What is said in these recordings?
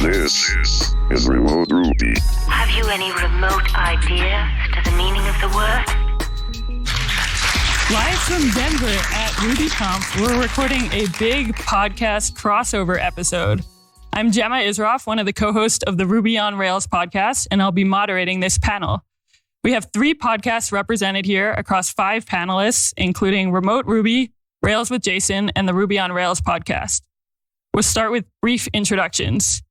This is Remote Ruby. Have you any remote idea to the meaning of the word? Live from Denver at RubyConf, we're recording a big podcast crossover episode. I'm Gemma Isroff, one of the co-hosts of the Ruby on Rails podcast, and I'll be moderating this panel. We have 3 podcasts represented here across 5 panelists, including Remote Ruby, Rails with Jason, and the Ruby on Rails podcast. We'll start with brief introductions.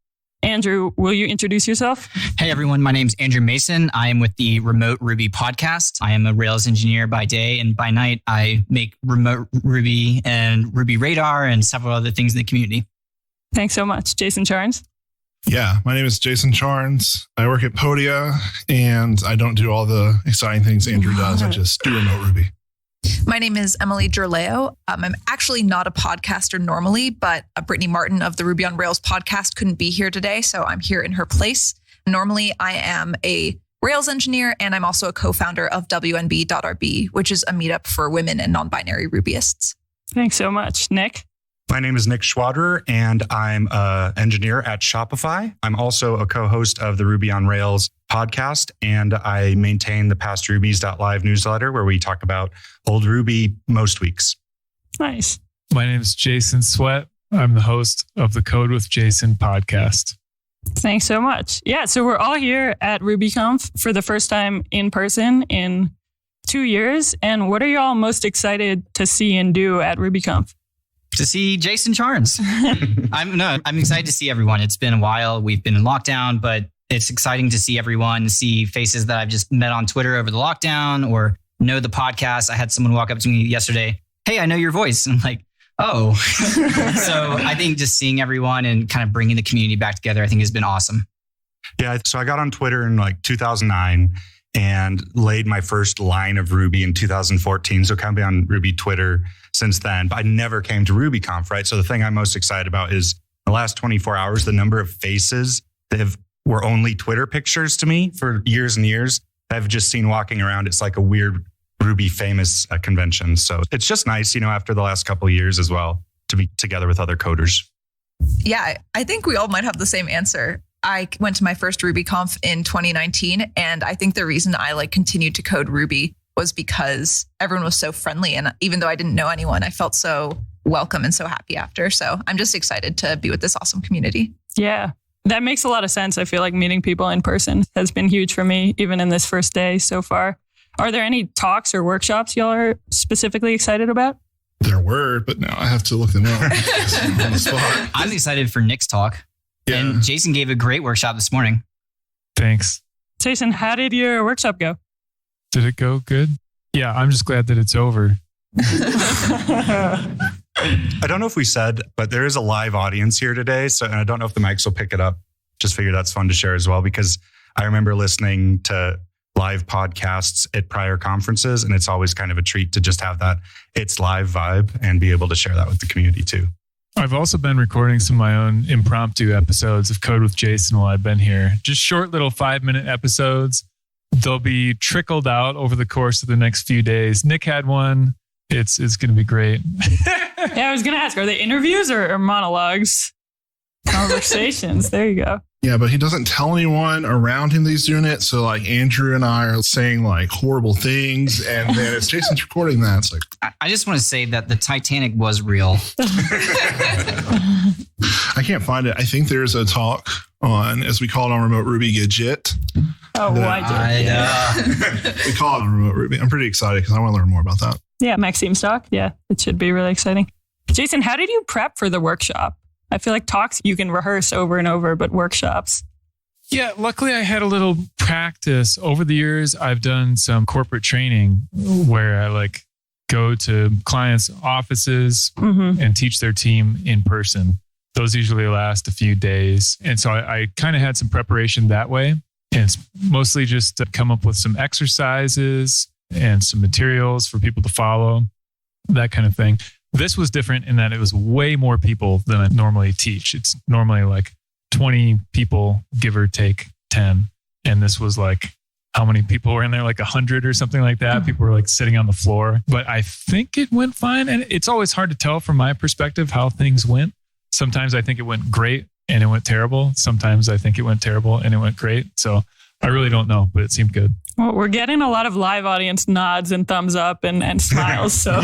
Andrew, will you introduce yourself? Hey everyone, my name's Andrew Mason. I am with the Remote Ruby podcast. I am a Rails engineer by day, and by night I make Remote Ruby and Ruby Radar and several other things in the community. Thanks so much. Jason Charnes? Yeah, my name is Jason Charnes. I work at Podia, and I don't do all the exciting things Andrew does. I just do Remote Ruby. My name is Emily Gerleo. I'm actually not a podcaster normally, but Brittany Martin of the Ruby on Rails podcast couldn't be here today, so I'm here in her place. Normally, I am a Rails engineer, and I'm also a co-founder of WNB.RB, which is a meetup for women and non-binary Rubyists. Thanks so much. Nick? My name is Nick Schwaderer, and I'm an engineer at Shopify. I'm also a co-host of the Ruby on Rails podcast, and I maintain the pastrubies.live newsletter where we talk about old Ruby most weeks. Nice. My name is Jason Sweat. I'm the host of the Code with Jason podcast. Thanks so much. Yeah, so we're all here at RubyConf for the first time in person in 2 years. And what are y'all most excited to see and do at RubyConf? To see Jason Charnes. I'm excited to see everyone. It's been a while. We've been in lockdown, but it's exciting to see everyone, see faces that I've just met on Twitter over the lockdown or know the podcast. I had someone walk up to me yesterday. Hey, I know your voice. And I'm like, oh. So I think just seeing everyone and kind of bringing the community back together, I think has been awesome. Yeah, so I got on Twitter in like 2009 and laid my first line of Ruby in 2014. So kind of been on Ruby Twitter since then, but I never came to RubyConf, right? So the thing I'm most excited about is the last 24 hours, the number of faces that were only Twitter pictures to me for years and years. I've just seen walking around. It's like a weird Ruby famous convention. So it's just nice, after the last couple of years as well, to be together with other coders. Yeah, I think we all might have the same answer. I went to my first RubyConf in 2019, and I think the reason I continued to code Ruby was because everyone was so friendly. And even though I didn't know anyone, I felt so welcome and so happy after. So I'm just excited to be with this awesome community. Yeah, that makes a lot of sense. I feel like meeting people in person has been huge for me, even in this first day so far. Are there any talks or workshops y'all are specifically excited about? There were, but now I have to look them up. On the spot. I'm excited for Nick's talk. Yeah. And Jason gave a great workshop this morning. Thanks. Jason, how did your workshop go? Did it go good? Yeah, I'm just glad that it's over. I don't know if we said, but there is a live audience here today. And I don't know if the mics will pick it up. Just figured that's fun to share as well, because I remember listening to live podcasts at prior conferences, and it's always kind of a treat to just have that it's live vibe and be able to share that with the community too. I've also been recording some of my own impromptu episodes of Code with Jason while I've been here. Just short little 5-minute episodes. They'll be trickled out over the course of the next few days. Nick had one. It's going to be great. Yeah, I was going to ask, are they interviews or monologues? Conversations. There you go. Yeah, but he doesn't tell anyone around him that he's doing it. So Andrew and I are saying horrible things, and then it's Jason's recording that. It's I just want to say that the Titanic was real. I can't find it. I think there's a talk on, as we call it on Remote Ruby, Gidget. Oh, I did. We call it on Remote Ruby. I'm pretty excited because I want to learn more about that. Yeah, Maxime's talk. Yeah, it should be really exciting. Jason, how did you prep for the workshop? I feel like talks you can rehearse over and over, but workshops. Yeah, luckily I had a little practice. Over the years, I've done some corporate training where I go to clients' offices and teach their team in person. Those usually last a few days. And so I kind of had some preparation that way. And it's mostly just to come up with some exercises and some materials for people to follow, that kind of thing. This was different in that it was way more people than I normally teach. It's normally 20 people, give or take 10. And this was how many people were in there? 100 or something like that. People were sitting on the floor. But I think it went fine. And it's always hard to tell from my perspective how things went. Sometimes I think it went great. and it went terrible. Sometimes I think it went terrible and it went great. So I really don't know, but it seemed good. Well, we're getting a lot of live audience nods and thumbs up and smiles. So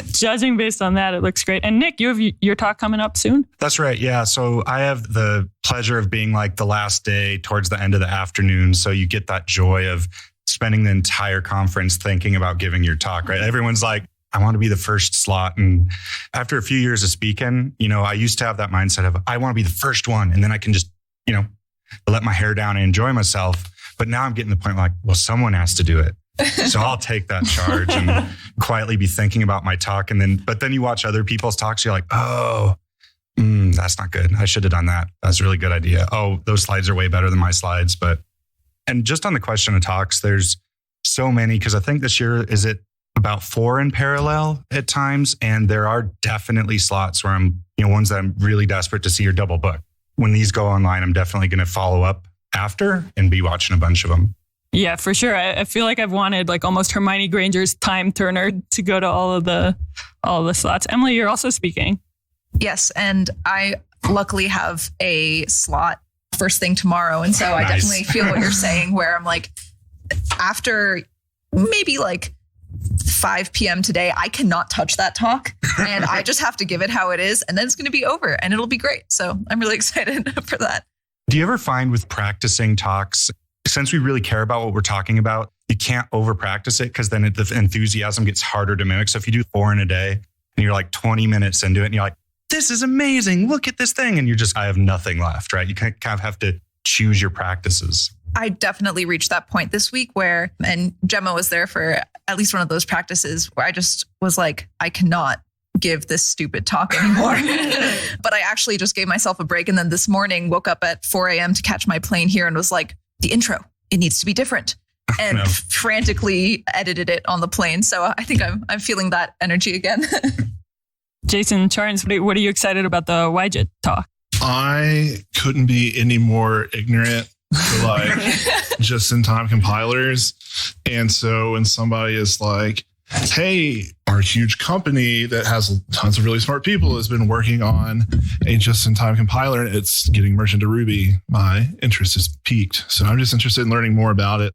judging based on that, it looks great. And Nick, you have your talk coming up soon? That's right. Yeah. So I have the pleasure of being like the last day towards the end of the afternoon. So you get that joy of spending the entire conference thinking about giving your talk, right? Everyone's like, I want to be the first slot. And after a few years of speaking, I used to have that mindset of I want to be the first one. And then I can just, let my hair down and enjoy myself. But now I'm getting to the point like, well, someone has to do it. So I'll take that charge and quietly be thinking about my talk. But then you watch other people's talks. You're like, oh, that's not good. I should have done that. That's a really good idea. Oh, those slides are way better than my slides. And just on the question of talks, there's so many, because I think this year, is it about 4 in parallel at times? And there are definitely slots where I'm, ones that I'm really desperate to see or double book. When these go online, I'm definitely going to follow up after and be watching a bunch of them. Yeah, for sure. I feel like I've wanted like almost Hermione Granger's time turner to go to all the slots. Emily, you're also speaking. Yes, and I luckily have a slot first thing tomorrow. And so I definitely feel what you're saying, where I'm like, after maybe like 5 p.m. today, I cannot touch that talk and I just have to give it how it is. And then it's going to be over and it'll be great. So I'm really excited for that. Do you ever find with practicing talks, since we really care about what we're talking about, you can't over practice it because then the enthusiasm gets harder to mimic. So if you do 4 in a day and you're like 20 minutes into it and you're like, this is amazing, look at this thing. And I have nothing left, right? You kind of have to choose your practices. I definitely reached that point this week and Gemma was there for at least one of those practices where I just was like, I cannot give this stupid talk anymore. But I actually just gave myself a break. And then this morning woke up at 4 a.m. to catch my plane here and was like, the intro, it needs to be different. And frantically edited it on the plane. So I think I'm feeling that energy again. Jason Charns, what are you excited about the Widget talk? I couldn't be any more ignorant to like just-in-time compilers. And so when somebody is like, hey, our huge company that has tons of really smart people has been working on a just-in-time compiler and it's getting merged into Ruby, my interest is piqued. So I'm just interested in learning more about it.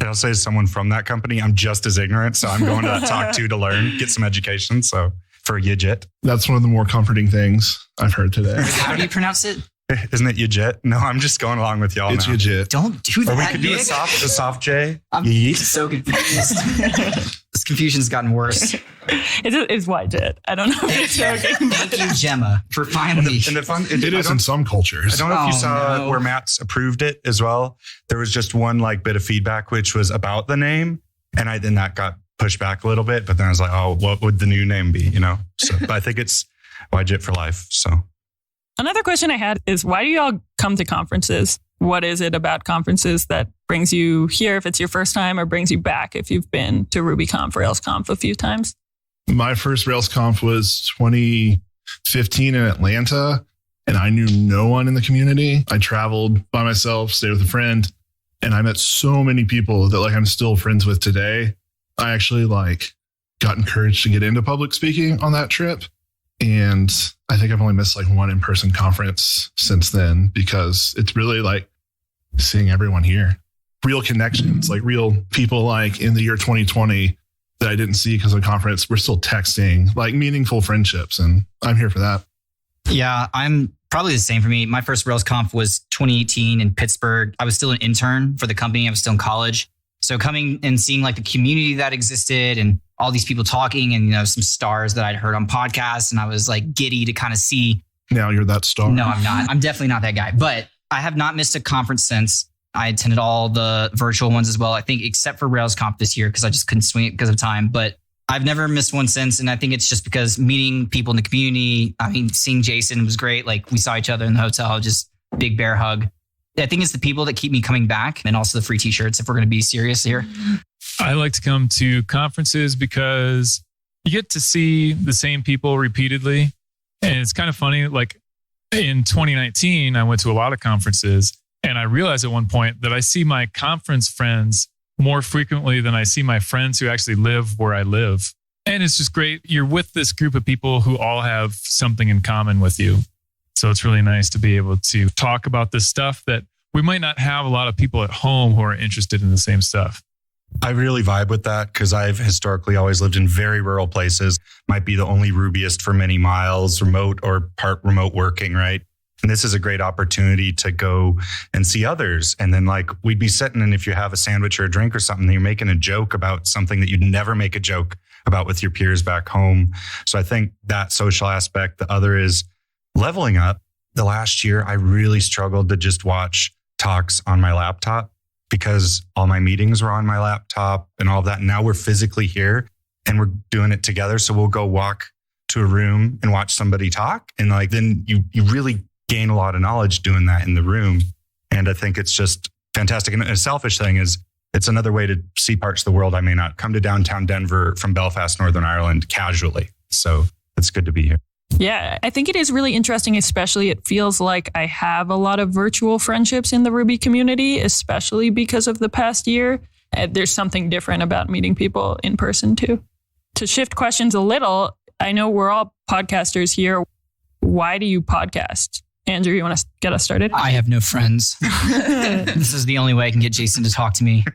I'll say as someone from that company, I'm just as ignorant. So I'm going to that talk too to learn, get some education. So for Yijit. That's one of the more comforting things I've heard today. How do you pronounce it? Isn't it Yijit? No, I'm just going along with y'all. It's now. Yijit. Don't do that. Or we could do a soft J. I'm so confused. This confusion's gotten worse. It's Widget. I don't know if it's joking. Thank you, Gemma, for finally. And the fun, it is in some cultures. I don't know if you saw where Matt's approved it as well. There was just one like bit of feedback, which was about the name. And then that got pushed back a little bit. But then I was like, oh, what would the new name be? So but I think it's Widget for life. So. Another question I had is, why do y'all come to conferences? What is it about conferences that brings you here if it's your first time, or brings you back if you've been to RubyConf, RailsConf a few times? My first RailsConf was 2015 in Atlanta, and I knew no one in the community. I traveled by myself, stayed with a friend, and I met so many people that I'm still friends with today. I actually got encouraged to get into public speaking on that trip. And I think I've only missed one in-person conference since then, because it's really seeing everyone here. Real connections, real people in the year 2020 that I didn't see because of the conference. We're still texting, meaningful friendships. And I'm here for that. Yeah, I'm probably the same for me. My first RailsConf was 2018 in Pittsburgh. I was still an intern for the company. I was still in college. So coming and seeing the community that existed and all these people talking and, some stars that I'd heard on podcasts, and I was giddy to kind of see. Now you're that star. No, I'm not. I'm definitely not that guy, but I have not missed a conference since. I attended all the virtual ones as well, I think, except for RailsConf this year because I just couldn't swing it because of time. But I've never missed one since. And I think it's just because meeting people in the community. I mean, seeing Jason was great. We saw each other in the hotel, just big bear hug. I think it's the people that keep me coming back, and also the free t-shirts if we're going to be serious here. I like to come to conferences because you get to see the same people repeatedly. And it's kind of funny. In 2019, I went to a lot of conferences, and I realized at one point that I see my conference friends more frequently than I see my friends who actually live where I live. And it's just great. You're with this group of people who all have something in common with you. So it's really nice to be able to talk about this stuff that we might not have a lot of people at home who are interested in the same stuff. I really vibe with that because I've historically always lived in very rural places. Might be the only Rubyist for many miles, remote or part remote working, right? And this is a great opportunity to go and see others. And then like we'd be sitting, and if you have a sandwich or a drink or something, you're making a joke about something that you'd never make a joke about with your peers back home. So I think that social aspect. The other is leveling up. The last year, I really struggled to just watch talks on my laptop because all my meetings were on my laptop and all of that. And now we're physically here and we're doing it together. So we'll go walk to a room and watch somebody talk. And like, then you really gain a lot of knowledge doing that in the room. And I think it's just fantastic. And a selfish thing is it's another way to see parts of the world I may not come to downtown Denver from Belfast, Northern Ireland casually. So it's good to be here. Yeah, I think it is really interesting, especially it feels like I have a lot of virtual friendships in the Ruby community, especially because of the past year. There's something different about meeting people in person too. To shift questions a little, I know we're all podcasters here. Why do you podcast? Andrew, you want to get us started? I have no friends. This is the only way I can get Jason to talk to me.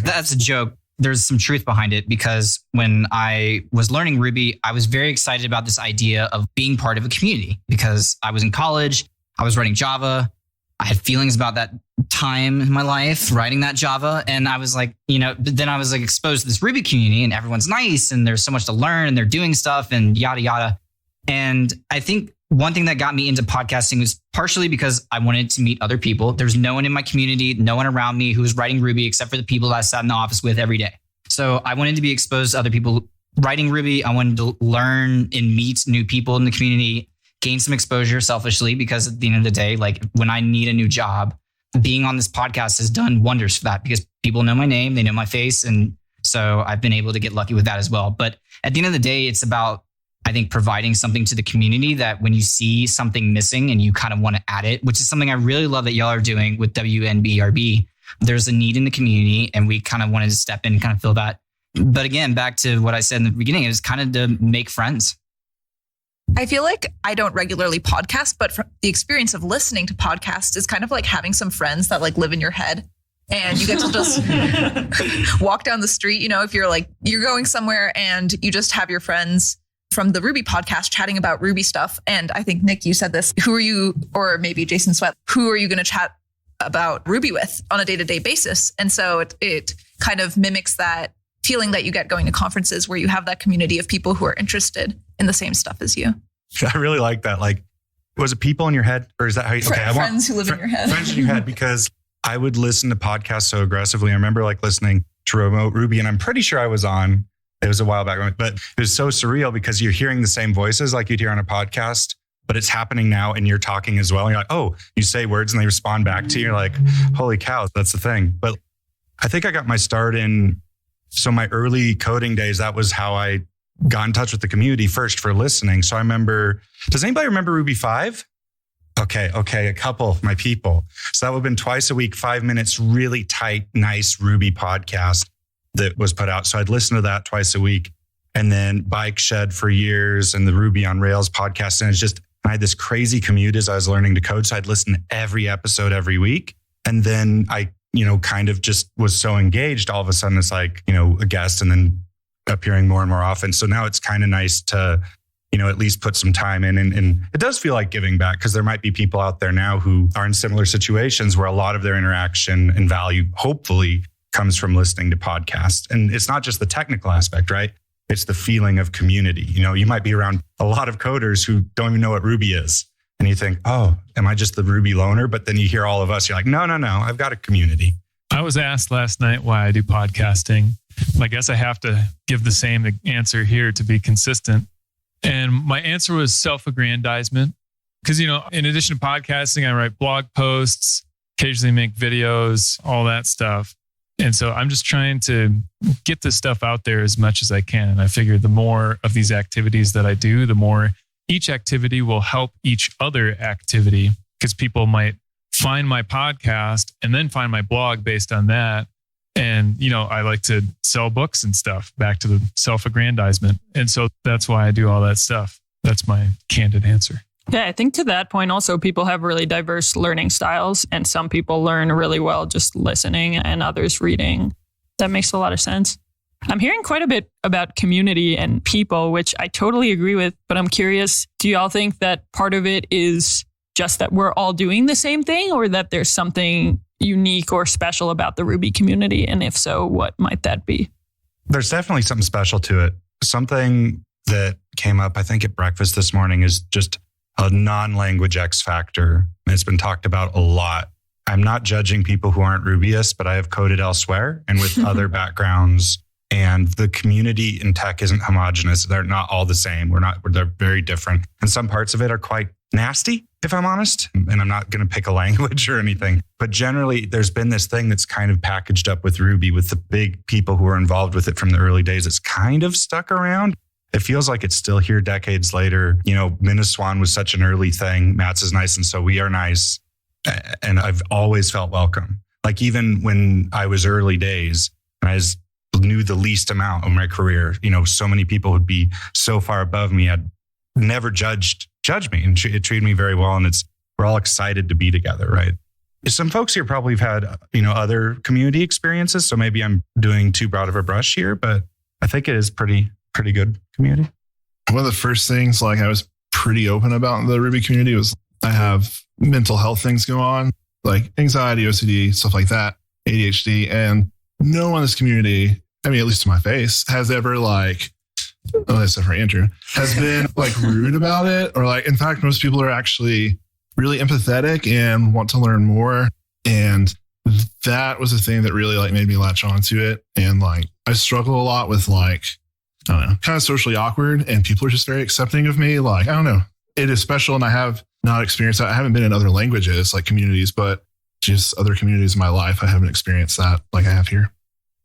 That's a joke. There's some truth behind it because when I was learning Ruby, I was very excited about this idea of being part of a community because I was in college, I was writing Java. I had feelings about that time in my life writing that Java. And I was like, but then I was like exposed to this Ruby community and everyone's nice and there's so much to learn and they're doing stuff and yada, yada. And I think one thing that got me into podcasting was partially because I wanted to meet other people. There's no one in my community, no one around me who was writing Ruby except for the people that I sat in the office with every day. So I wanted to be exposed to other people writing Ruby. I wanted to learn and meet new people in the community, gain some exposure selfishly, because at the end of the day, like when I need a new job, being on this podcast has done wonders for that because people know my name, they know my face. And so I've been able to get lucky with that as well. But at the end of the day, it's about, I think, providing something to the community that when you see something missing and you kind of want to add it, which is something I really love that y'all are doing with WNBRB. There's a need in the community and we kind of wanted to step in and kind of fill that. But again, back to what I said in the beginning, it was kind of to make friends. I feel like I don't regularly podcast, but from the experience of listening to podcasts is kind of like having some friends that like live in your head. And you get to just walk down the street, if you're going somewhere and you just have your friends from the Ruby podcast chatting about Ruby stuff. And I think, Nick, you said this, who are you, or maybe Jason Sweat, who are you going to chat about Ruby with on a day-to-day basis? And so it kind of mimics that feeling that you get going to conferences where you have that community of people who are interested in the same stuff as you. I really like that. Like, was it people in your head, or is that how you, okay, friends who live in your head? Friends in your head, because I would listen to podcasts so aggressively. I remember like listening to Remote Ruby, and I'm pretty sure I was on. It was a while back, but it was so surreal because you're hearing the same voices like you'd hear on a podcast, but it's happening now and you're talking as well. And you're like, oh, you say words and they respond back to you. You're like, holy cow, that's the thing. But I think I got my start in, so my early coding days, that was how I got in touch with the community first for listening. So I remember, does anybody remember Ruby 5? Okay. A couple of my people. So that would have been twice a week, 5 minutes, really tight, nice Ruby podcast that was put out. So I'd listen to that twice a week, and then Bike Shed for years and the Ruby on Rails podcast. And it's just, I had this crazy commute as I was learning to code. So I'd listen to every episode every week. And then I, kind of just was so engaged. All of a sudden it's like, a guest and then appearing more and more often. So now it's kind of nice to, at least put some time in. And it does feel like giving back because there might be people out there now who are in similar situations where a lot of their interaction and value, hopefully, comes from listening to podcasts. And it's not just the technical aspect, right? It's the feeling of community. You might be around a lot of coders who don't even know what Ruby is. And you think, oh, am I just the Ruby loner? But then you hear all of us, you're like, no, I've got a community. I was asked last night why I do podcasting. I guess I have to give the same answer here to be consistent. And my answer was self-aggrandizement. Because, in addition to podcasting, I write blog posts, occasionally make videos, all that stuff. And so I'm just trying to get this stuff out there as much as I can. And I figure the more of these activities that I do, the more each activity will help each other activity, because people might find my podcast and then find my blog based on that. And, I like to sell books and stuff, back to the self-aggrandizement. And so that's why I do all that stuff. That's my candid answer. Yeah, I think to that point also, people have really diverse learning styles, and some people learn really well just listening and others reading. That makes a lot of sense. I'm hearing quite a bit about community and people, which I totally agree with, but I'm curious, do y'all think that part of it is just that we're all doing the same thing, or that there's something unique or special about the Ruby community? And if so, what might that be? There's definitely something special to it. Something that came up, I think, at breakfast this morning is just a non-language X factor. It's been talked about a lot. I'm not judging people who aren't Rubyists, but I have coded elsewhere and with other backgrounds. And the community in tech isn't homogenous. They're not all the same. They're very different. And some parts of it are quite nasty, if I'm honest. And I'm not going to pick a language or anything. But generally, there's been this thing that's kind of packaged up with Ruby, with the big people who are involved with it from the early days. It's kind of stuck around. It feels like it's still here decades later. You know, Minneswan was such an early thing. Mats is nice, and so we are nice. And I've always felt welcome. Like even when I was early days, and I knew the least amount of my career, you know, so many people would be so far above me. I'd never judge me, and it treated me very well. And we're all excited to be together, right? Some folks here probably have had, you know, other community experiences. So maybe I'm doing too broad of a brush here, but I think it is pretty good community. One of the first things, like, I was pretty open about the Ruby community was I have mental health things go on, like anxiety, OCD, stuff like that, ADHD. And no one in this community, I mean, at least to my face, has ever except for Andrew, has been like rude about it. Or like, in fact, most people are actually really empathetic and want to learn more. And that was the thing that really like made me latch onto it. And like, I struggle a lot with like, I don't know, kind of socially awkward, and people are just very accepting of me. Like, I don't know, it is special. And I have not experienced that. I haven't been in other languages like communities, but just other communities in my life, I haven't experienced that like I have here.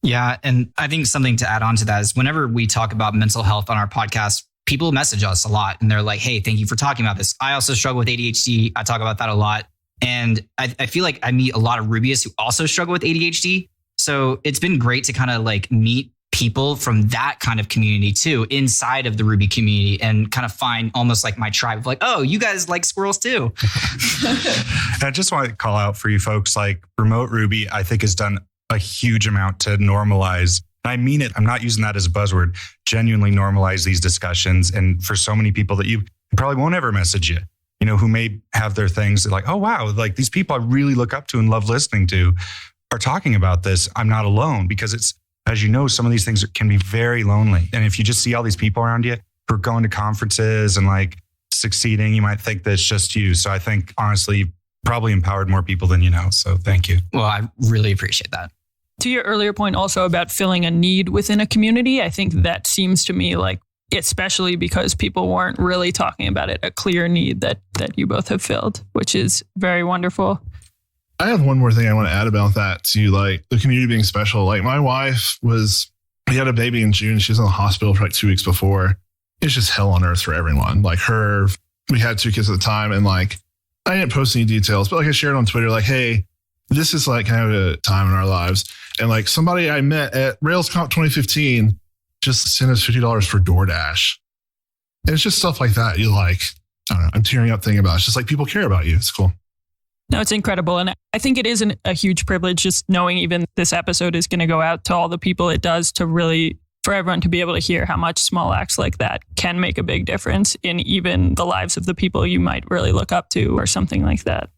Yeah. And I think something to add on to that is whenever we talk about mental health on our podcast, people message us a lot and they're like, hey, thank you for talking about this. I also struggle with ADHD. I talk about that a lot. And I feel like I meet a lot of Rubyists who also struggle with ADHD. So it's been great to kind of like meet people from that kind of community too, inside of the Ruby community, and kind of find almost like my tribe of like, oh, you guys like squirrels too. I just want to call out for you folks, like Remote Ruby, I think has done a huge amount to normalize. I mean it. I'm not using that as a buzzword. Genuinely normalize these discussions. And for so many people that you probably won't ever message you, you know, who may have their things that like, oh, wow, like these people I really look up to and love listening to are talking about this. I'm not alone, because it's, as you know, some of these things can be very lonely. And if you just see all these people around you who are going to conferences and like succeeding, you might think that it's just you. So I think honestly, you've probably empowered more people than you know. So thank you. Well, I really appreciate that. To your earlier point also about filling a need within a community, I think that seems to me like, especially because people weren't really talking about it, a clear need that you both have filled, which is very wonderful. I have one more thing I want to add about that too, like the community being special. Like my wife we had a baby in June. She was in the hospital for like 2 weeks before. It's just hell on earth for everyone. Like we had 2 kids at the time, and like, I didn't post any details, but like I shared on Twitter, like, hey, this is like kind of a time in our lives. And like somebody I met at RailsConf 2015 just sent us $50 for DoorDash. And it's just stuff like that. You like, I don't know, I'm tearing up thinking about it. It's just like people care about you. It's cool. No, it's incredible. And I think it is a huge privilege just knowing even this episode is going to go out to all the people it does, to really, for everyone to be able to hear how much small acts like that can make a big difference in even the lives of the people you might really look up to or something like that.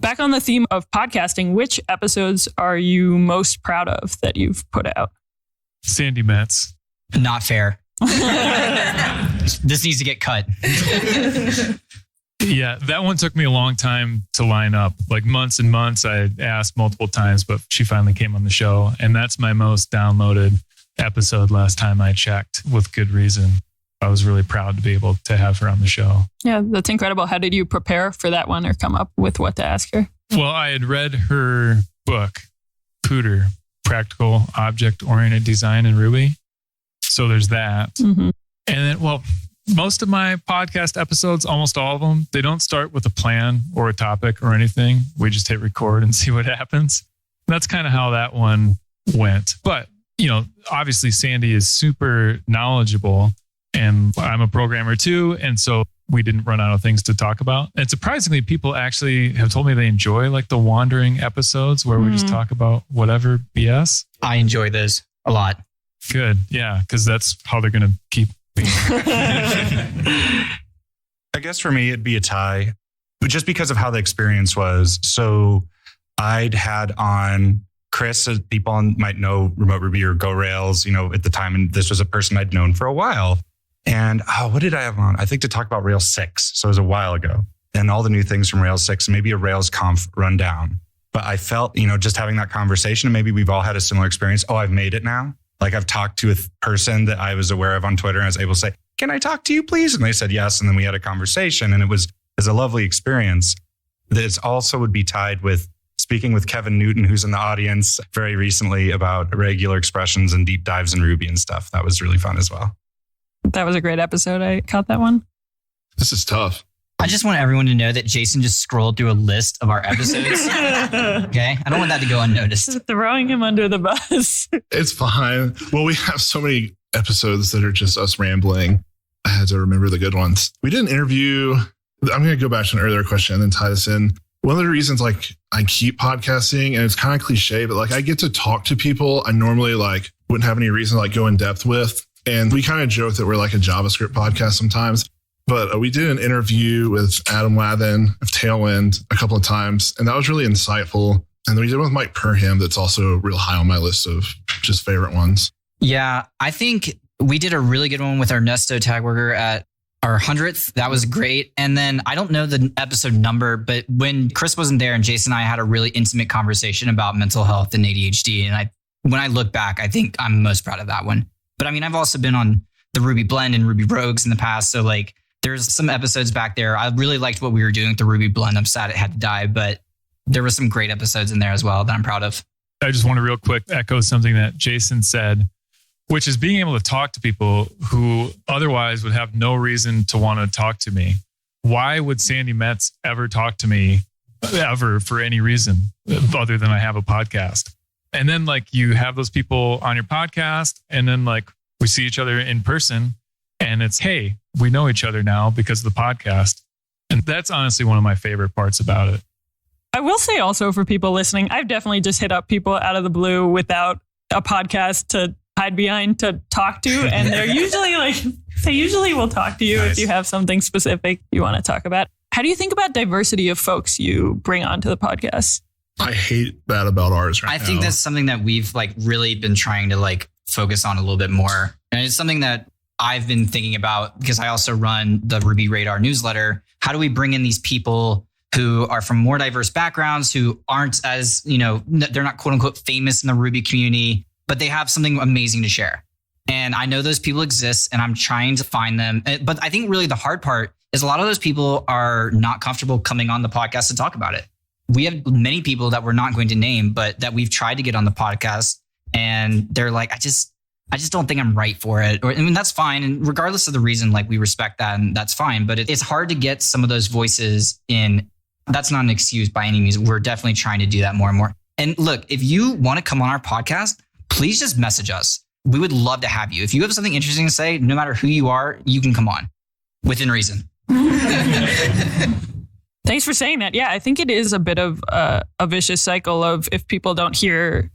Back on the theme of podcasting, which episodes are you most proud of that you've put out? Sandy Metz. Not fair. This needs to get cut. Yeah, that one took me a long time to line up, like months and months. I asked multiple times, but she finally came on the show. And that's my most downloaded episode last time I checked, with good reason. I was really proud to be able to have her on the show. Yeah, that's incredible. How did you prepare for that one or come up with what to ask her? Well, I had read her book, Pooter, Practical Object-Oriented Design in Ruby. So there's that. Mm-hmm. And then, well, most of my podcast episodes, almost all of them, they don't start with a plan or a topic or anything. We just hit record and see what happens. That's kind of how that one went. But, you know, obviously Sandy is super knowledgeable, and I'm a programmer too. And so we didn't run out of things to talk about. And surprisingly, people actually have told me they enjoy like the wandering episodes where we just talk about whatever BS. I enjoy those a lot. Good. Yeah. Because that's how they're going to keep being. I guess for me, it'd be a tie, but just because of how the experience was. So I'd had on Chris, as people might know Remote Ruby or Go Rails, at the time, and this was a person I'd known for a while. And what did I have on? I think to talk about Rails 6. So it was a while ago. And all the new things from Rails 6, maybe a RailsConf rundown. But I felt, just having that conversation, and maybe we've all had a similar experience. Oh, I've made it now. Like I've talked to a person that I was aware of on Twitter and I was able to say, can I talk to you, please? And they said yes. And then we had a conversation and it was a lovely experience. This also would be tied with speaking with Kevin Newton, who's in the audience very recently, about irregular expressions and deep dives in Ruby and stuff. That was really fun as well. That was a great episode. I caught that one. This is tough. I just want everyone to know that Jason just scrolled through a list of our episodes. Okay? I don't want that to go unnoticed. Throwing him under the bus. It's fine. Well, we have so many episodes that are just us rambling. I had to remember the good ones. We did an interview. I'm going to go back to an earlier question and then tie this in. One of the reasons I keep podcasting, and it's kind of cliche, but I get to talk to people I normally wouldn't have any reason to go in depth with. And we kind of joke that we're like a JavaScript podcast sometimes. But we did an interview with Adam Lathan of Tailwind a couple of times, and that was really insightful. And then we did one with Mike Perham that's also real high on my list of just favorite ones. Yeah, I think we did a really good one with our Nesto tag worker at our 100th. That was great. And then I don't know the episode number, but when Chris wasn't there and Jason and I had a really intimate conversation about mental health and ADHD. And when I look back, I think I'm most proud of that one. But I mean, I've also been on the Ruby Blend and Ruby Rogues in the past. So there's some episodes back there. I really liked what we were doing with the Ruby Blend. I'm sad it had to die, but there were some great episodes in there as well that I'm proud of. I just want to real quick echo something that Jason said, which is being able to talk to people who otherwise would have no reason to want to talk to me. Why would Sandy Metz ever talk to me ever for any reason other than I have a podcast? And then you have those people on your podcast and then we see each other in person and it's, hey, we know each other now because of the podcast. And that's honestly one of my favorite parts about it. I will say also for people listening, I've definitely just hit up people out of the blue without a podcast to hide behind to talk to. And they're usually they usually will talk to you if you have something specific you want to talk about. How do you think about diversity of folks you bring onto the podcast? I hate that about ours right now. I think that's something that we've really been trying to focus on a little bit more. And it's something that I've been thinking about because I also run the Ruby Radar newsletter. How do we bring in these people who are from more diverse backgrounds, who aren't as, they're not quote unquote famous in the Ruby community, but they have something amazing to share. And I know those people exist and I'm trying to find them. But I think really the hard part is a lot of those people are not comfortable coming on the podcast to talk about it. We have many people that we're not going to name, but that we've tried to get on the podcast and they're like, I just don't think I'm right for it. That's fine. And regardless of the reason, we respect that and that's fine. But it's hard to get some of those voices in. That's not an excuse by any means. We're definitely trying to do that more and more. And look, if you want to come on our podcast, please just message us. We would love to have you. If you have something interesting to say, no matter who you are, you can come on within reason. Thanks for saying that. Yeah, I think it is a bit of a vicious cycle of if people don't hear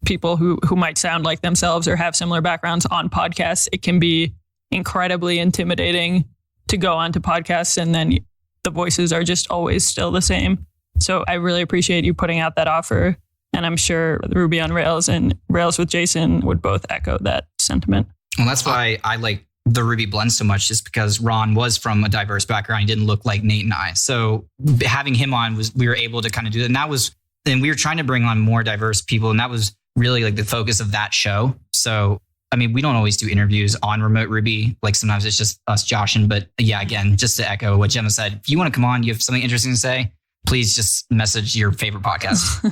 people who might sound like themselves or have similar backgrounds on podcasts, it can be incredibly intimidating to go onto podcasts and then the voices are just always still the same. So I really appreciate you putting out that offer. And I'm sure Ruby on Rails and Rails with Jason would both echo that sentiment. Well, that's why I like the Ruby Blend so much, just because Ron was from a diverse background. He didn't look like Nate and I. So having him on we were able to kind of do that. And we were trying to bring on more diverse people. And that was really the focus of that show. So, we don't always do interviews on Remote Ruby. Sometimes it's just us joshing. But yeah, again, just to echo what Gemma said, if you want to come on, you have something interesting to say, please just message your favorite podcast.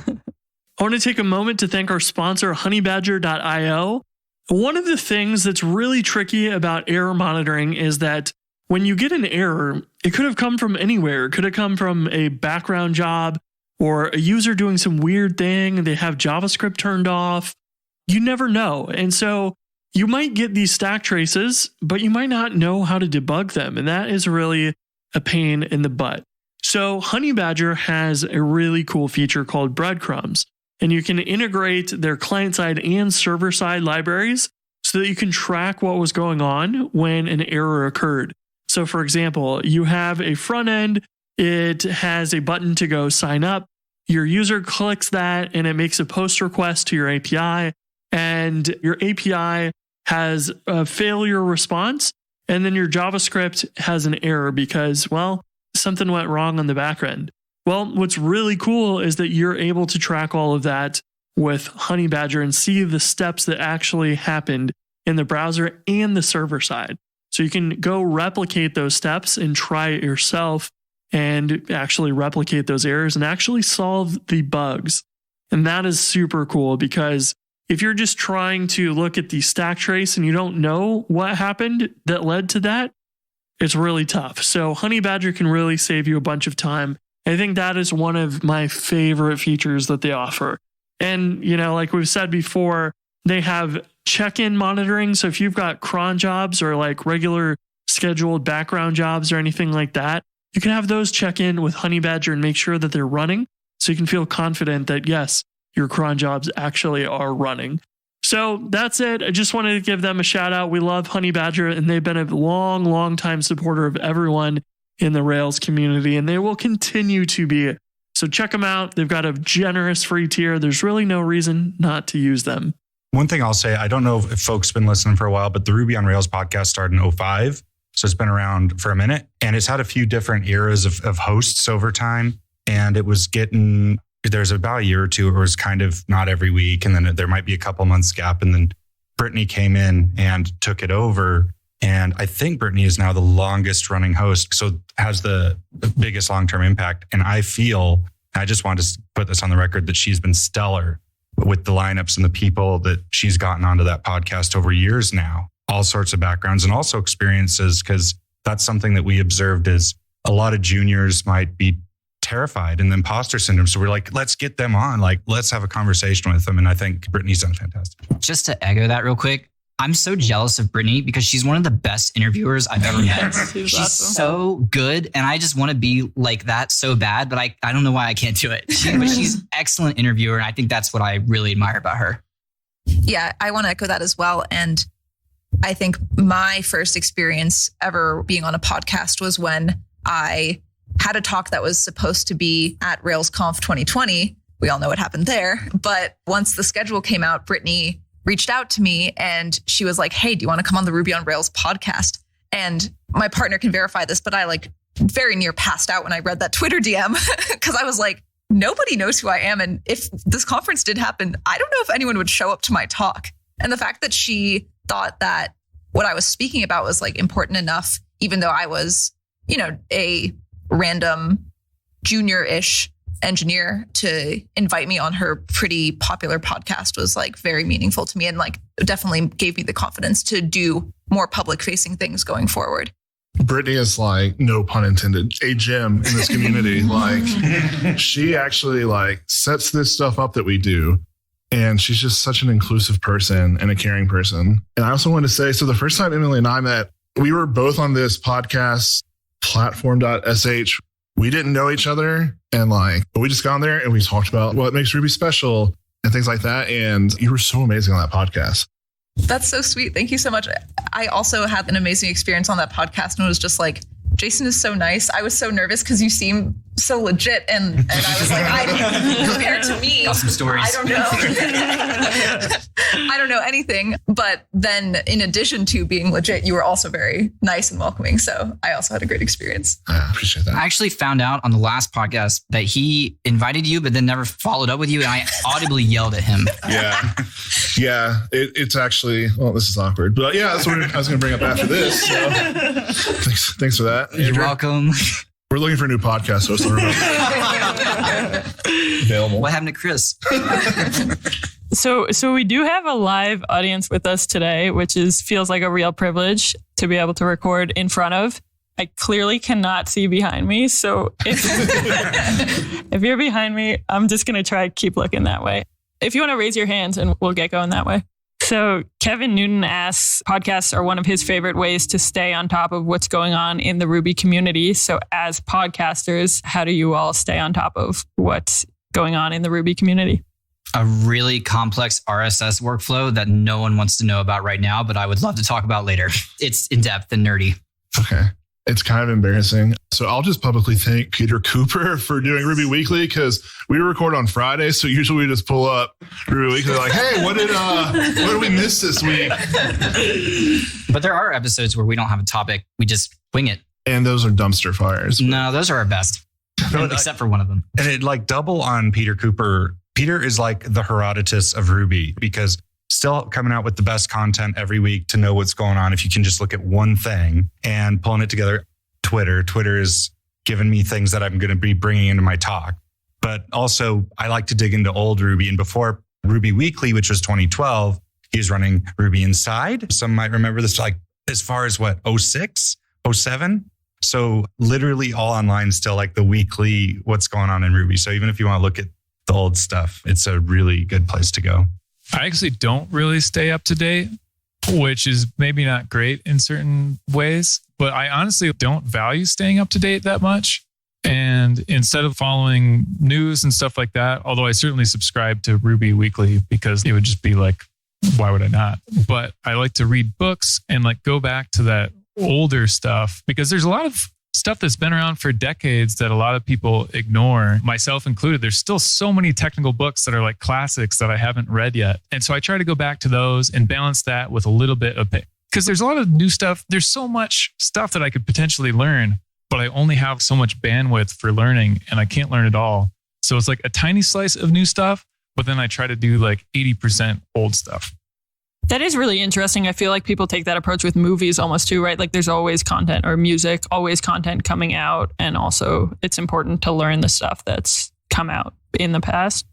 I want to take a moment to thank our sponsor, Honeybadger.io. One of the things that's really tricky about error monitoring is that when you get an error, it could have come from anywhere. It could have come from a background job or a user doing some weird thing. They have JavaScript turned off. You never know. And so you might get these stack traces, but you might not know how to debug them. And that is really a pain in the butt. So Honeybadger has a really cool feature called Breadcrumbs, and you can integrate their client-side and server-side libraries so that you can track what was going on when an error occurred. So for example, you have a front end, it has a button to go sign up. Your user clicks that and it makes a post request to your API, and your API has a failure response, and then your JavaScript has an error because, well, something went wrong on the back end. Well, what's really cool is that you're able to track all of that with Honeybadger and see the steps that actually happened in the browser and the server side. So you can go replicate those steps and try it yourself and actually replicate those errors and actually solve the bugs. And that is super cool, because if you're just trying to look at the stack trace and you don't know what happened that led to that, it's really tough. So Honeybadger can really save you a bunch of time. I think that is one of my favorite features that they offer. And, you know, like we've said before, they have check-in monitoring. So if you've got cron jobs or like regular scheduled background jobs or anything like that, you can have those check in with Honeybadger and make sure that they're running. So you can feel confident that, yes, your cron jobs actually are running. So that's it. I just wanted to give them a shout out. We love Honeybadger, and they've been a long, long time supporter of everyone in the Rails community, and they will continue to be. So check them out. They've got a generous free tier. There's really no reason not to use them. One thing I'll say, I don't know if folks have been listening for a while, but the Ruby on Rails podcast started in 2005. So it's been around for a minute, and it's had a few different eras of hosts over time. And it was getting, there's about a year or two, it was kind of not every week. And then there might be a couple months gap. And then Brittany came in and took it over. And I think Brittany is now the longest running host. So has the biggest long-term impact. And I feel, I just want to put this on the record, that she's been stellar with the lineups and the people that she's gotten onto that podcast over years now, all sorts of backgrounds and also experiences, because that's something that we observed is a lot of juniors might be terrified and the imposter syndrome. So we're like, let's get them on, like, let's have a conversation with them. And I think Brittany's done fantastic. Just to echo that real quick, I'm so jealous of Brittany because she's one of the best interviewers I've ever met. She's awesome. So good. And I just want to be like that so bad, but I don't know why I can't do it. But she's an excellent interviewer. And I think that's what I really admire about her. Yeah, I want to echo that as well. And I think my first experience ever being on a podcast was when I had a talk that was supposed to be at RailsConf 2020. We all know what happened there. But once the schedule came out, Brittany reached out to me and she was like, hey, do you want to come on the Ruby on Rails podcast? And my partner can verify this, but I like very near passed out when I read that Twitter DM because I was like, nobody knows who I am. And if this conference did happen, I don't know if anyone would show up to my talk. And the fact that she thought that what I was speaking about was like important enough, even though I was, you know, a random junior-ish engineer, to invite me on her pretty popular podcast was like very meaningful to me, and like definitely gave me the confidence to do more public facing things going forward. Brittany is like, no pun intended, a gem in this community. Like she actually like sets this stuff up that we do. And she's just such an inclusive person and a caring person. And I also want to say, so the first time Emily and I met, we were both on this podcast, platform.sh. We didn't know each other. And like, but we just got on there and we talked about what makes Ruby special and things like that. And you were so amazing on that podcast. That's so sweet. Thank you so much. I also had an amazing experience on that podcast and was just like, Jason is so nice. I was so nervous because you seem so legit. And I was like, compared to me, got some stories. I don't know. I don't know anything. But then in addition to being legit, you were also very nice and welcoming. So I also had a great experience. I appreciate that. I actually found out on the last podcast that he invited you, but then never followed up with you. And I audibly yelled at him. Yeah. Yeah. It's actually, well, this is awkward. But yeah, that's what I was going to bring up after this. So thanks for that. You're welcome. We're looking for a new podcast host. Available. What happened to Chris? So we do have a live audience with us today, which feels like a real privilege to be able to record in front of. I clearly cannot see behind me. So if you're behind me, I'm just going to try to keep looking that way. If you want to raise your hands and we'll get going that way. So Kevin Newton asks, podcasts are one of his favorite ways to stay on top of what's going on in the Ruby community. So as podcasters, how do you all stay on top of what's going on in the Ruby community? A really complex RSS workflow that no one wants to know about right now, but I would love to talk about later. It's in-depth and nerdy. Okay. It's kind of embarrassing. So I'll just publicly thank Peter Cooper for doing Ruby Weekly, because we record on Friday. So usually we just pull up Ruby Weekly like, hey, what did we miss this week? But there are episodes where we don't have a topic. We just wing it. And those are dumpster fires. No, those are our best. Except for one of them. And it like double on Peter Cooper. Peter is like the Herodotus of Ruby, because still coming out with the best content every week to know what's going on. If you can just look at one thing and pulling it together. Twitter is giving me things that I'm going to be bringing into my talk. But also I like to dig into old Ruby. And before Ruby Weekly, which was 2012, he was running Ruby Inside. Some might remember this, like as far as 06, 07. So literally all online still, like the weekly, what's going on in Ruby. So even if you want to look at the old stuff, it's a really good place to go. I actually don't really stay up to date, which is maybe not great in certain ways, but I honestly don't value staying up to date that much. And instead of following news and stuff like that, although I certainly subscribe to Ruby Weekly because it would just be like, why would I not? But I like to read books and like go back to that older stuff, because there's a lot of stuff that's been around for decades that a lot of people ignore, myself included. There's still so many technical books that are like classics that I haven't read yet. And so I try to go back to those and balance that with a little bit of, because there's a lot of new stuff. There's so much stuff that I could potentially learn, but I only have so much bandwidth for learning and I can't learn it all. So it's like a tiny slice of new stuff, but then I try to do like 80% old stuff. That is really interesting. I feel like people take that approach with movies almost too, right? Like there's always content, or music, always content coming out. And also it's important to learn the stuff that's come out in the past.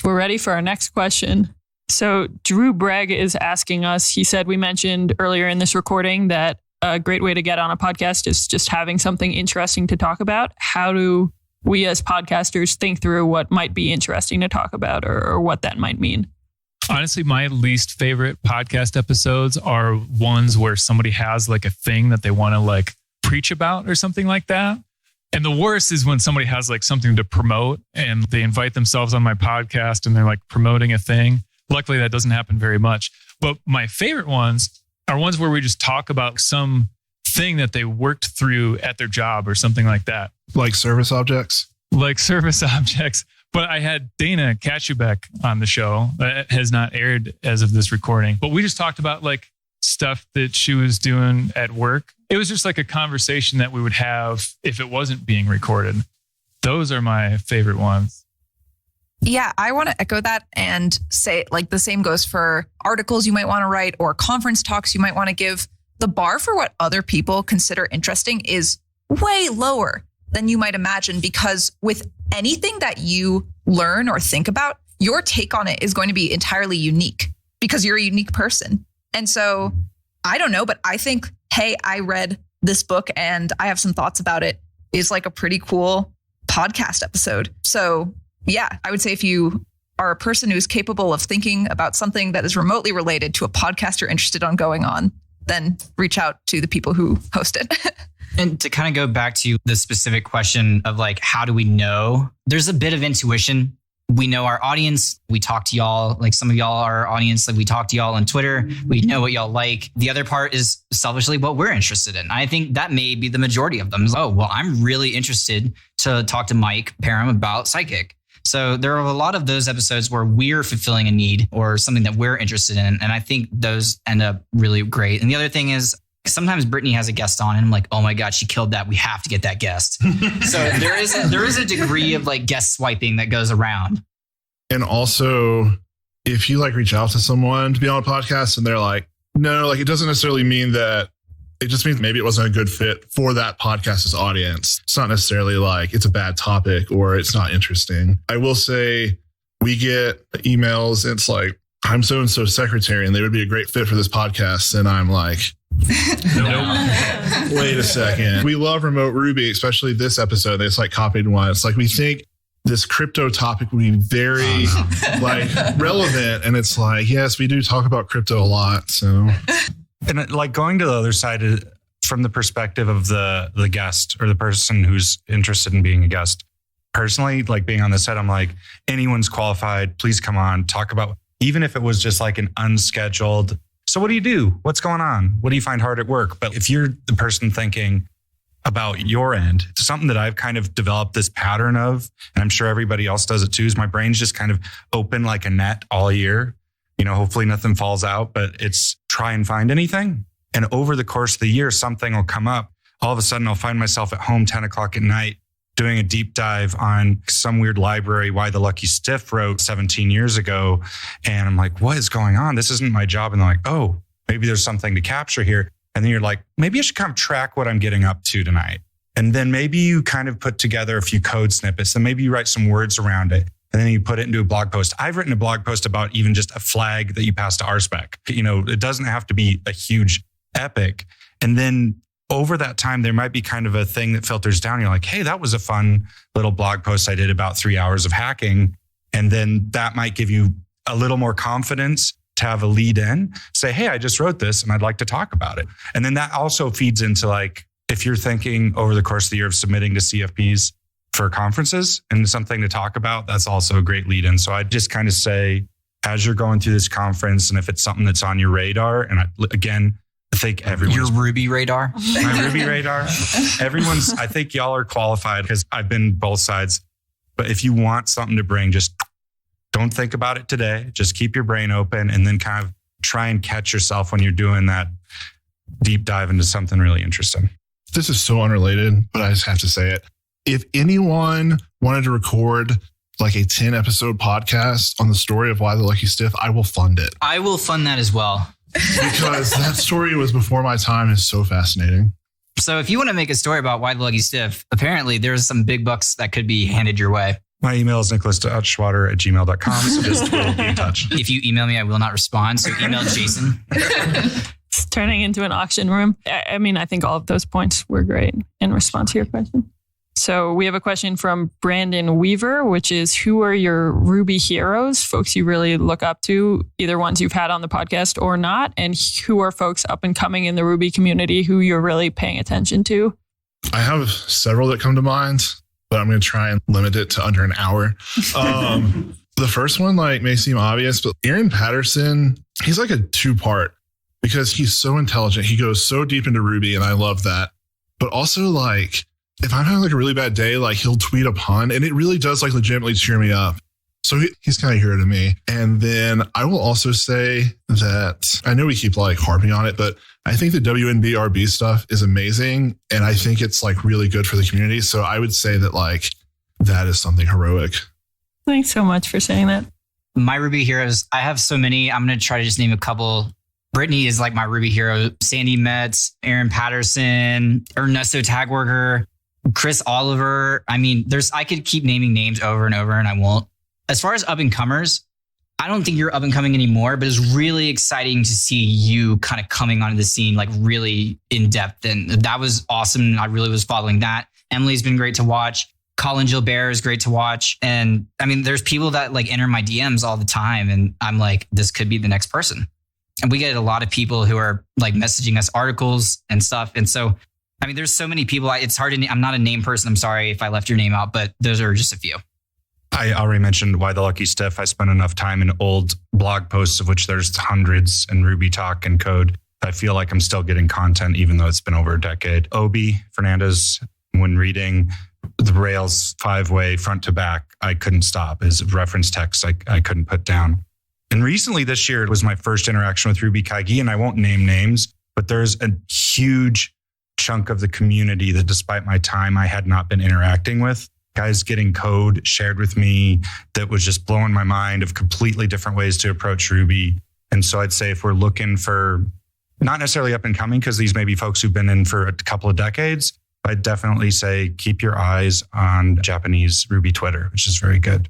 We're ready for our next question. So Drew Bregg is asking us, he said, we mentioned earlier in this recording that a great way to get on a podcast is just having something interesting to talk about. How do we as podcasters think through what might be interesting to talk about, or what that might mean? Honestly, my least favorite podcast episodes are ones where somebody has like a thing that they want to like preach about or something like that. And the worst is when somebody has like something to promote and they invite themselves on my podcast and they're like promoting a thing. Luckily, that doesn't happen very much. But my favorite ones are ones where we just talk about some thing that they worked through at their job or something like that. Like service objects? Like service objects. But I had Dana Kachubek on the show. That has not aired as of this recording. But we just talked about like stuff that she was doing at work. It was just like a conversation that we would have if it wasn't being recorded. Those are my favorite ones. Yeah, I want to echo that and say like the same goes for articles you might want to write or conference talks you might want to give. The bar for what other people consider interesting is way lower than you might imagine, because with anything that you learn or think about, your take on it is going to be entirely unique because you're a unique person. And so I don't know, but I think, hey, I read this book and I have some thoughts about it is like a pretty cool podcast episode. So yeah, I would say if you are a person who's capable of thinking about something that is remotely related to a podcast you're interested on going on, then reach out to the people who host it. And to kind of go back to the specific question of like, how do we know? There's a bit of intuition. We know our audience. We talk to y'all, like some of y'all are our audience. Like we talk to y'all on Twitter. We know what y'all like. The other part is selfishly what we're interested in. I think that may be the majority of them. Oh, well, I'm really interested to talk to Mike Parham about Psychic. So there are a lot of those episodes where we're fulfilling a need or something that we're interested in. And I think those end up really great. And the other thing is, sometimes Brittany has a guest on and I'm like, oh my God, she killed that. We have to get that guest. So there is a degree of like guest swiping that goes around. And also, if you like reach out to someone to be on a podcast and they're like, no, like it doesn't necessarily mean that. It just means maybe it wasn't a good fit for that podcast's audience. It's not necessarily like it's a bad topic or it's not interesting. I will say we get emails. It's like, I'm so-and-so secretary and they would be a great fit for this podcast. And I'm like, nope. Wait a second. We love remote Ruby, especially this episode. It's like copied one. It's like we think this crypto topic would be very like relevant. And it's like, yes, we do talk about crypto a lot. So, and like going to the other side from the perspective of the guest or the person who's interested in being a guest. Personally, like being on this side, I'm like, anyone's qualified. Please come on, talk about, even if it was just like an unscheduled. So what do you do? What's going on? What do you find hard at work? But if you're the person thinking about your end, it's something that I've kind of developed this pattern of, and I'm sure everybody else does it too, is my brain's just kind of open like a net all year. You know, hopefully nothing falls out, but it's try and find anything. And over the course of the year, something will come up. All of a sudden, I'll find myself at home 10 o'clock at night doing a deep dive on some weird library, Why the Lucky Stiff wrote 17 years ago. And I'm like, what is going on? This isn't my job. And they're like, oh, maybe there's something to capture here. And then you're like, maybe I should kind of track what I'm getting up to tonight. And then maybe you kind of put together a few code snippets and maybe you write some words around it. And then you put it into a blog post. I've written a blog post about even just a flag that you pass to RSpec. You know, it doesn't have to be a huge epic. And then over that time, there might be kind of a thing that filters down. You're like, hey, that was a fun little blog post I did about 3 hours of hacking. And then that might give you a little more confidence to have a lead in, say, hey, I just wrote this and I'd like to talk about it. And then that also feeds into like, if you're thinking over the course of the year of submitting to CFPs for conferences and something to talk about, that's also a great lead in. So I'd just kind of say, as you're going through this conference, and if it's something that's on your radar, and again, I think everyone's... Your Ruby radar? My Ruby radar. I think y'all are qualified because I've been both sides. But if you want something to bring, just don't think about it today. Just keep your brain open and then kind of try and catch yourself when you're doing that deep dive into something really interesting. This is so unrelated, but I just have to say it. If anyone wanted to record like a 10 episode podcast on the story of Why the Lucky Stiff, I will fund it. I will fund that as well. Because that story was before my time. It's so fascinating. So if you want to make a story about Why the Lucky Stiff, apparently there's some big bucks that could be handed your way. My email is nicholas.schwatter@gmail.com. So just we'll be in touch. If you email me, I will not respond. So email Jason. It's turning into an auction room. I mean, I think all of those points were great in response to your question. So we have a question from Brandon Weaver, which is, who are your Ruby heroes, folks you really look up to, either ones you've had on the podcast or not? And who are folks up and coming in the Ruby community who you're really paying attention to? I have several that come to mind, but I'm going to try and limit it to under an hour. The first one may seem obvious, but Aaron Patterson, he's like a two-part because he's so intelligent. He goes so deep into Ruby, and I love that. But also if I'm having a really bad day, he'll tweet a pun and it really does legitimately cheer me up. So he's kind of hero to me. And then I will also say that I know we keep harping on it, but I think the WNBRB stuff is amazing. And I think it's really good for the community. So I would say that that is something heroic. Thanks so much for saying that. My Ruby heroes, I have so many. I'm going to try to just name a couple. Brittany is my Ruby hero. Sandy Metz, Aaron Patterson, Ernesto Tagworker, Chris Oliver. I mean, I could keep naming names over and over and I won't. As far as up and comers, I don't think you're up and coming anymore, but it's really exciting to see you kind of coming onto the scene really in depth. And that was awesome. I really was following that. Emily's been great to watch. Colin Gilbert is great to watch. And I mean, there's people that enter my DMs all the time. And I'm like, this could be the next person. And we get a lot of people who are messaging us articles and stuff. And so, I mean, there's so many people. It's hard to. I'm not a name person. I'm sorry if I left your name out, but those are just a few. I already mentioned Why the Lucky Stiff. I spent enough time in old blog posts, of which there's hundreds, and Ruby Talk and Code. I feel like I'm still getting content, even though it's been over a decade. Obi Fernandez, when reading the Rails 5-way front to back, I couldn't stop. His reference text, I couldn't put down. And recently this year, it was my first interaction with Ruby Kaigi, and I won't name names, but there's a huge chunk of the community that despite my time, I had not been interacting with. Guys getting code shared with me that was just blowing my mind of completely different ways to approach Ruby. And so I'd say if we're looking for not necessarily up and coming, because these may be folks who've been in for a couple of decades, I'd definitely say keep your eyes on Japanese Ruby Twitter, which is very good.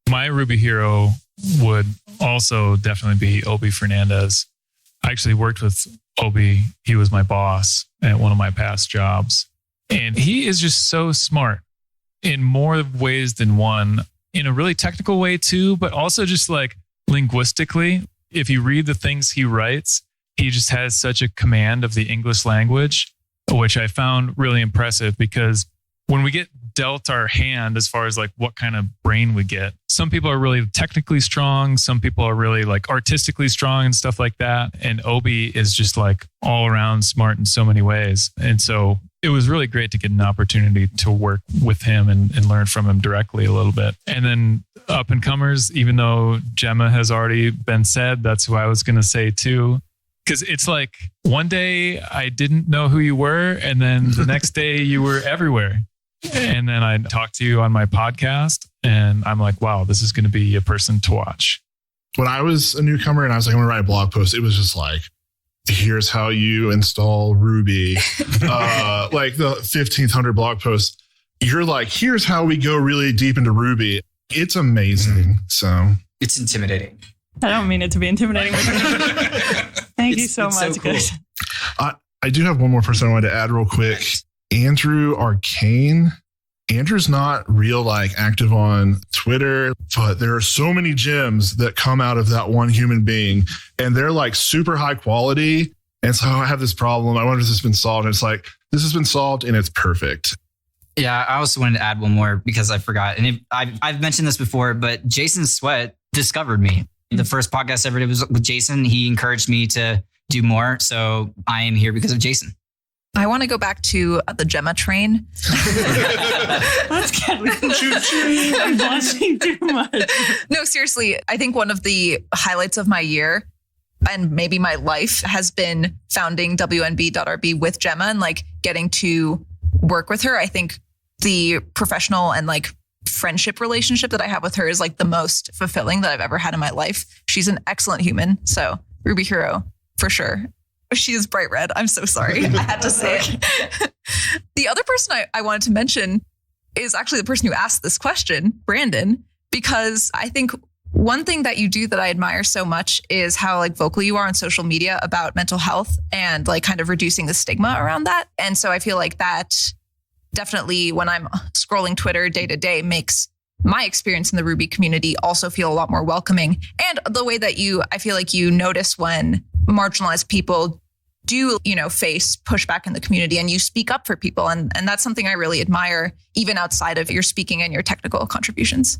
My Ruby hero would also definitely be Obi Fernandez. I actually worked with Obi. He was my boss at one of my past jobs. And he is just so smart. in more ways than one, in a really technical way too, but also just like linguistically. If you read the things he writes, he just has such a command of the English language, which I found really impressive, because when we get dealt our hand as far as like what kind of brain we get, some people are really technically strong, some people are really like artistically strong and stuff like that, and Obi is just like all around smart in so many ways. And so it was really great to get an opportunity to work with him and learn from him directly a little bit. And then up and comers, even though Gemma has already been said, that's who I was going to say too. Because it's like one day I didn't know who you were, and then the next day you were everywhere. And then I talked to you on my podcast, and I'm like, wow, this is going to be a person to watch. When I was a newcomer and I was like, I'm going to write a blog post, it was just like, here's how you install Ruby. Like the 1500 blog post. You're like, here's how we go really deep into Ruby. It's amazing. So it's intimidating. I don't mean it to be intimidating. Thank you so much, so cool. guys. I do have one more person I wanted to add real quick. Andrew Arcane. Andrew's not real like active on Twitter, but there are so many gems that come out of that one human being, and they're like super high quality. And so I have this problem. I wonder if this has been solved. And it's like, this has been solved and it's perfect. Yeah, I also wanted to add one more because I forgot. And I've mentioned this before, but Jason Sweat discovered me. The first podcast I ever did was with Jason. He encouraged me to do more. So I am here because of Jason. I want to go back to the Gemma train. Let's get I'm blushing too much. No, seriously. I think one of the highlights of my year and maybe my life has been founding WNB.RB with Gemma and like getting to work with her. I think the professional and like friendship relationship that I have with her is like the most fulfilling that I've ever had in my life. She's an excellent human. So Ruby Hero for sure. She is bright red. I'm so sorry. I had to say it. The other person I wanted to mention is actually the person who asked this question, Brandon, because I think one thing that you do that I admire so much is how like vocal you are on social media about mental health and like kind of reducing the stigma around that. And so I feel like that definitely when I'm scrolling Twitter day to day makes my experience in the Ruby community also feel a lot more welcoming. And the way that I feel like you notice when marginalized people do, face pushback in the community and you speak up for people. And that's something I really admire, even outside of your speaking and your technical contributions.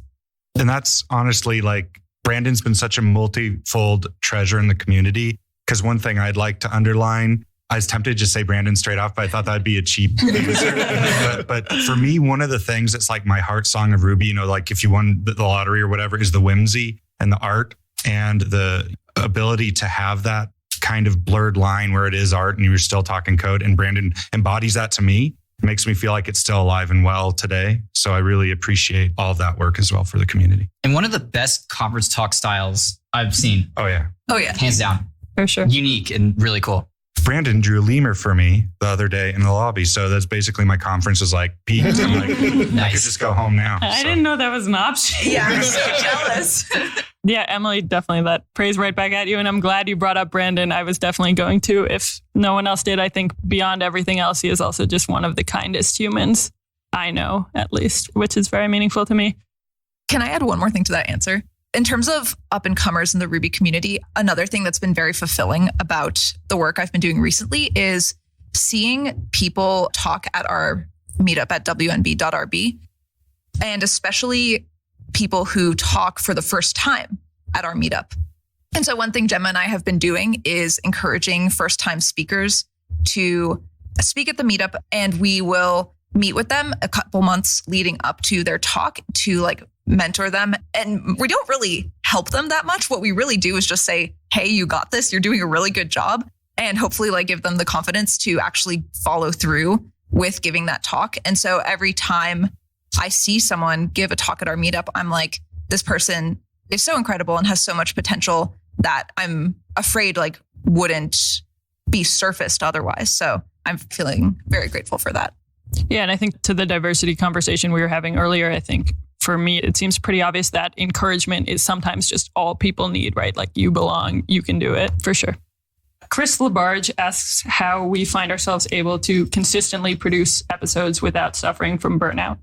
And that's honestly like Brandon's been such a multifold treasure in the community. Because one thing I'd like to underline, I was tempted to just say Brandon straight off, but I thought that'd be a cheap answer. But for me, one of the things that's like my heart song of Ruby, like if you won the lottery or whatever, is the whimsy and the art and the ability to have that kind of blurred line where it is art and you're still talking code. And Brandon embodies that to me. It makes me feel like it's still alive and well today. So I really appreciate all of that work as well for the community. And one of the best conference talk styles I've seen. Oh, yeah. Hands down. For sure. Unique and really cool. Brandon drew a lemur for me the other day in the lobby. So that's basically my conference was like peaked. I'm like, Nice. I could just go home now. I didn't know that was an option. Yeah, I'm so jealous. Yeah, Emily, definitely that praise right back at you. And I'm glad you brought up Brandon. I was definitely going to, if no one else did. I think beyond everything else, he is also just one of the kindest humans I know, at least, which is very meaningful to me. Can I add one more thing to that answer? In terms of up and comers in the Ruby community, another thing that's been very fulfilling about the work I've been doing recently is seeing people talk at our meetup at WNB.RB, and especially people who talk for the first time at our meetup. And so one thing Gemma and I have been doing is encouraging first-time speakers to speak at the meetup, and we will meet with them a couple months leading up to their talk to like mentor them. And we don't really help them that much. What we really do is just say, hey, you got this. You're doing a really good job. And hopefully like give them the confidence to actually follow through with giving that talk. And so every time I see someone give a talk at our meetup, I'm like, this person is so incredible and has so much potential that I'm afraid like wouldn't be surfaced otherwise. So I'm feeling very grateful for that. Yeah. And I think to the diversity conversation we were having earlier, I think for me, it seems pretty obvious that encouragement is sometimes just all people need, right? Like you belong, you can do it, for sure. Chris Labarge asks how we find ourselves able to consistently produce episodes without suffering from burnout.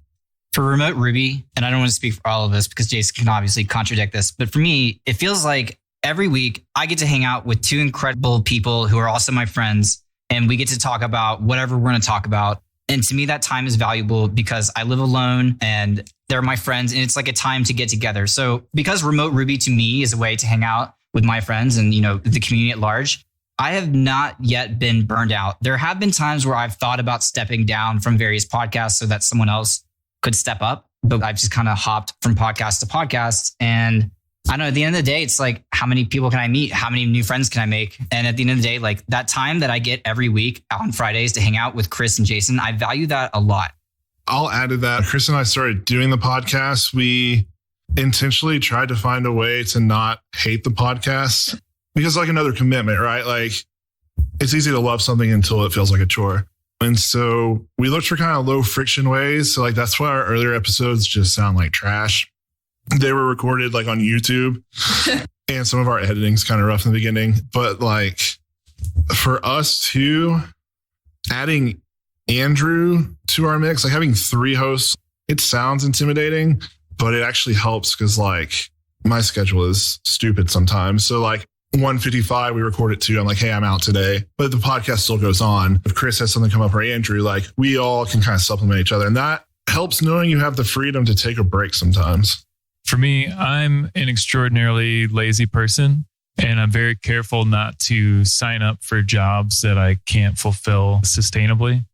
For remote Ruby, and I don't want to speak for all of us because Jason can obviously contradict this, but for me, it feels like every week I get to hang out with two incredible people who are also my friends, and we get to talk about whatever we're going to talk about. And to me, that time is valuable because I live alone and they're my friends, and it's like a time to get together. So because remote Ruby to me is a way to hang out with my friends and, the community at large, I have not yet been burned out. There have been times where I've thought about stepping down from various podcasts so that someone else could step up, but I've just kind of hopped from podcast to podcast. And I don't know, at the end of the day, it's like, how many people can I meet? How many new friends can I make? And at the end of the day, like that time that I get every week on Fridays to hang out with Chris and Jason, I value that a lot. I'll add to that. Chris and I started doing the podcast. We intentionally tried to find a way to not hate the podcast because like another commitment, right? Like it's easy to love something until it feels like a chore. And so we looked for kind of low friction ways. So like, that's why our earlier episodes just sound like trash. They were recorded like on YouTube and some of our editing's kind of rough in the beginning, but like for us too, adding Andrew to our mix, like having 3 hosts, it sounds intimidating, but it actually helps because like my schedule is stupid sometimes. So like 1:55, we record it too. I'm like, hey, I'm out today, but the podcast still goes on. If Chris has something come up or Andrew, like we all can kind of supplement each other. And that helps knowing you have the freedom to take a break sometimes. For me, I'm an extraordinarily lazy person, and I'm very careful not to sign up for jobs that I can't fulfill sustainably.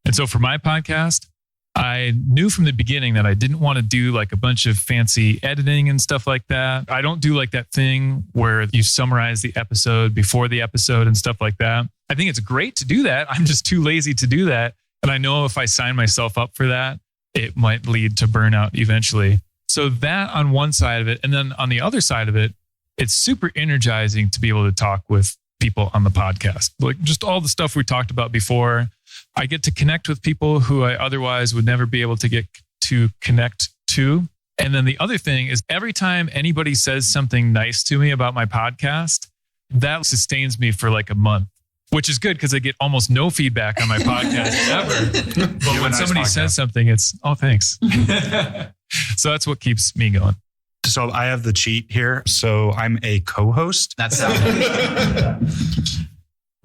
And so for my podcast, I knew from the beginning that I didn't want to do like a bunch of fancy editing and stuff like that. I don't do like that thing where you summarize the episode before the episode and stuff like that. I think it's great to do that. I'm just too lazy to do that. And I know if I sign myself up for that, it might lead to burnout eventually. So that on one side of it. And then on the other side of it, it's super energizing to be able to talk with people on the podcast. Like just all the stuff we talked about before. I get to connect with people who I otherwise would never be able to get to connect to. And then the other thing is every time anybody says something nice to me about my podcast, that sustains me for like a month, which is good because I get almost no feedback on my podcast ever. But when somebody says something, it's, oh, thanks. So that's what keeps me going. So I have the cheat here. So I'm a co-host. That's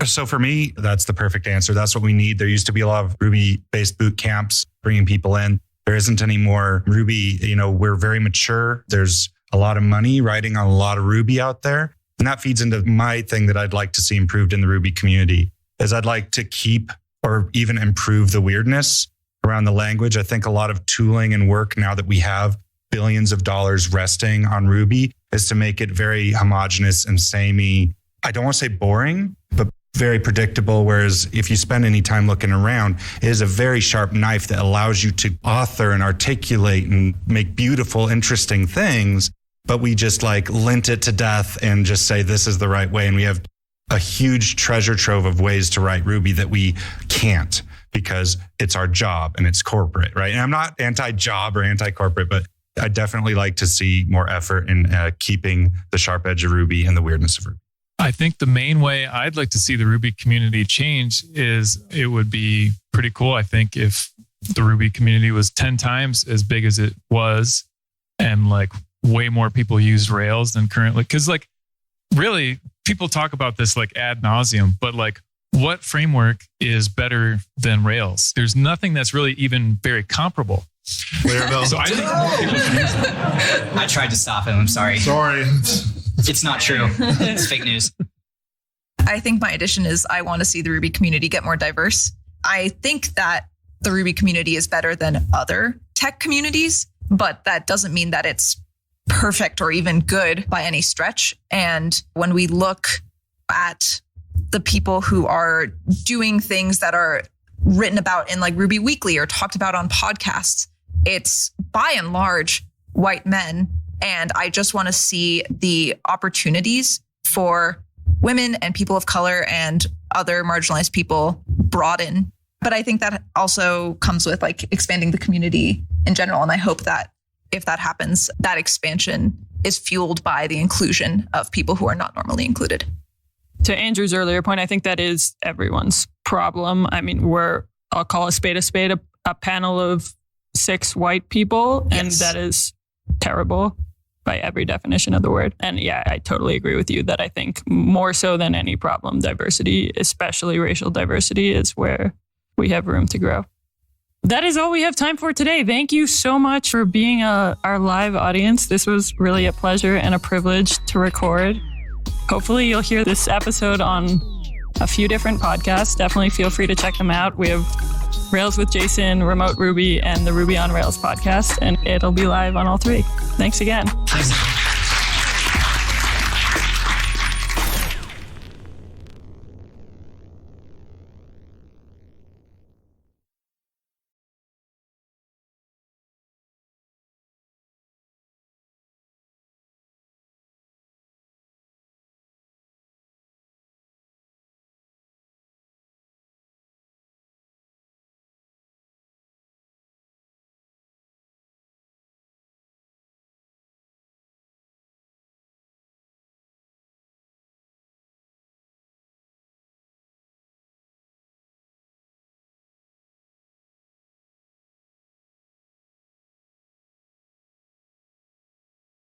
So for me, that's the perfect answer. That's what we need. There used to be a lot of Ruby-based boot camps bringing people in. There isn't any more Ruby. We're very mature. There's a lot of money riding on a lot of Ruby out there. And that feeds into my thing that I'd like to see improved in the Ruby community is I'd like to keep or even improve the weirdness around the language. I think a lot of tooling and work now that we have billions of dollars resting on Ruby is to make it very homogenous and samey. I don't want to say boring, but very predictable. Whereas if you spend any time looking around, it is a very sharp knife that allows you to author and articulate and make beautiful, interesting things. But we just like lint it to death and just say, this is the right way. And we have a huge treasure trove of ways to write Ruby that we can't because it's our job and it's corporate, right? And I'm not anti-job or anti-corporate, but I definitely like to see more effort in keeping the sharp edge of Ruby and the weirdness of Ruby. I think the main way I'd like to see the Ruby community change is it would be pretty cool, I think, if the Ruby community was 10 times as big as it was and like way more people used Rails than currently. Because like really people talk about this like ad nauseum, but like what framework is better than Rails? There's nothing that's really even very comparable. So I think more people should use that. I tried to stop him. I'm sorry. Sorry. It's not true. It's fake news. I think my addition is I want to see the Ruby community get more diverse. I think that the Ruby community is better than other tech communities, but that doesn't mean that it's perfect or even good by any stretch. And when we look at the people who are doing things that are written about in like Ruby Weekly or talked about on podcasts, it's by and large white men. And I just want to see the opportunities for women and people of color and other marginalized people broaden. But I think that also comes with like expanding the community in general. And I hope that if that happens, that expansion is fueled by the inclusion of people who are not normally included. To Andrew's earlier point, I think that is everyone's problem. I mean, I'll call a spade, a panel of 6 white people. And Yes. that is terrible by every definition of the word. And yeah, I totally agree with you that I think more so than any problem, diversity, especially racial diversity, is where we have room to grow. That is all we have time for today. Thank you so much for being our live audience. This was really a pleasure and a privilege to record. Hopefully you'll hear this episode on a few different podcasts. Definitely feel free to check them out. We have Rails with Jason, Remote Ruby, and the Ruby on Rails podcast, and it'll be live on all 3. Thanks again. Thanks.